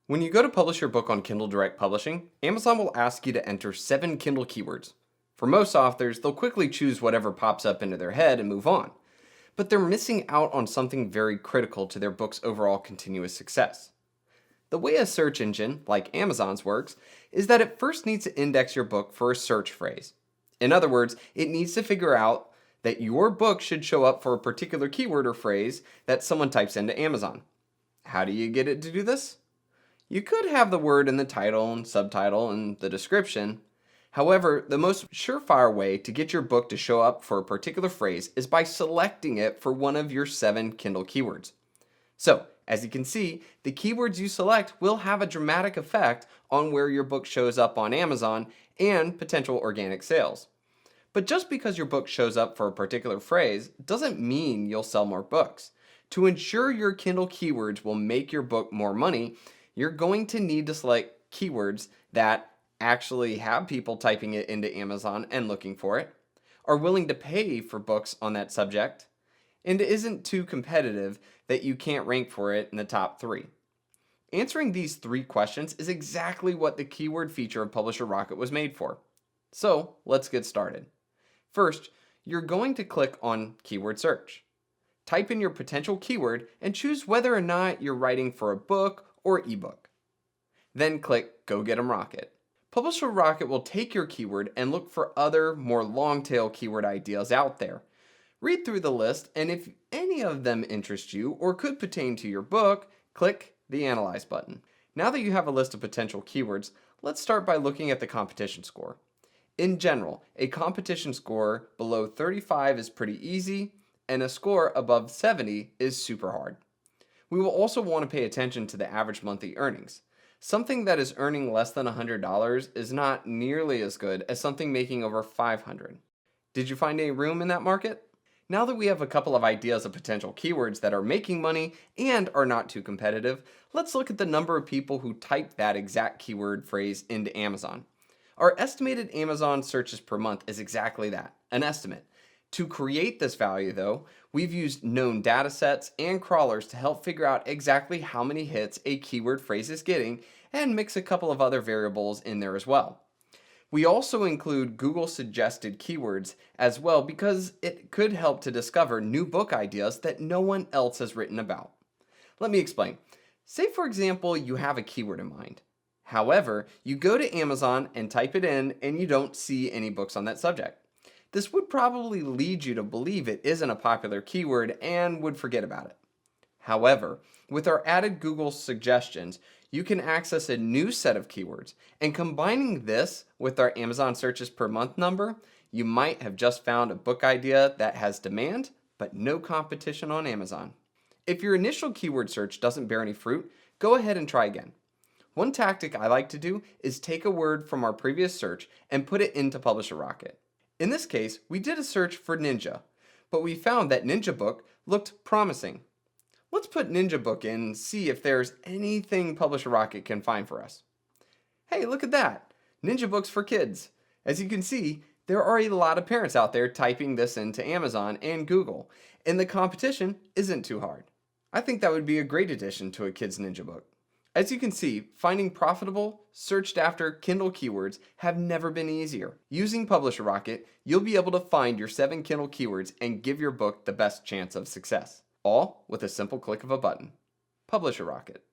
When you go to publish your book on Kindle Direct Publishing, Amazon will ask you to enter 7 Kindle keywords. For most authors, they'll quickly choose whatever pops up into their head and move on. But they're missing out on something very critical to their book's overall continuous success. The way a search engine, like Amazon's, works is that it first needs to index your book for a search phrase. In other words, it needs to figure out that your book should show up for a particular keyword or phrase that someone types into Amazon. How do you get it to do this? You could have the word in the title and subtitle and the description. However, the most surefire way to get your book to show up for a particular phrase is by selecting it for one of your 7 Kindle keywords. So, as you can see, the keywords you select will have a dramatic effect on where your book shows up on Amazon and potential organic sales. But just because your book shows up for a particular phrase doesn't mean you'll sell more books. To ensure your Kindle keywords will make your book more money, you're going to need to select keywords that actually have people typing it into Amazon and looking for it, are willing to pay for books on that subject, and isn't too competitive that you can't rank for it in the top 3. Answering these 3 questions is exactly what the keyword feature of Publisher Rocket was made for. So let's get started. First, you're going to click on Keyword Search. Type in your potential keyword and choose whether or not you're writing for a book or ebook. Then click Go Get 'em Rocket. Publisher Rocket will take your keyword and look for other, more long-tail keyword ideas out there. Read through the list, and if any of them interest you or could pertain to your book, click the Analyze button. Now that you have a list of potential keywords, let's start by looking at the competition score. In general, a competition score below 35 is pretty easy, and a score above 70 is super hard. We will also want to pay attention to the average monthly earnings. Something that is earning less than $100 is not nearly as good as something making over $500. Did you find any room in that market? Now that we have a couple of ideas of potential keywords that are making money and are not too competitive, let's look at the number of people who type that exact keyword phrase into Amazon. Our estimated Amazon searches per month is exactly that, an estimate. To create this value, though, we've used known data sets and crawlers to help figure out exactly how many hits a keyword phrase is getting and mix a couple of other variables in there as well. We also include Google suggested keywords as well because it could help to discover new book ideas that no one else has written about. Let me explain. Say, for example, you have a keyword in mind. However, you go to Amazon and type it in and you don't see any books on that subject. This would probably lead you to believe it isn't a popular keyword and would forget about it. However, with our added Google suggestions, you can access a new set of keywords, and combining this with our Amazon searches per month number, you might have just found a book idea that has demand, but no competition on Amazon. If your initial keyword search doesn't bear any fruit, go ahead and try again. One tactic I like to do is take a word from our previous search and put it into Publisher Rocket. In this case, we did a search for ninja, but we found that ninja book looked promising. Let's put ninja book in and see if there's anything Publisher Rocket can find for us. Hey, look at that! Ninja books for kids. As you can see, there are a lot of parents out there typing this into Amazon and Google, and the competition isn't too hard. I think that would be a great addition to a kid's ninja book. As you can see, finding profitable, searched after Kindle keywords have never been easier. Using Publisher Rocket, you'll be able to find your 7 Kindle keywords and give your book the best chance of success, all with a simple click of a button. Publisher Rocket.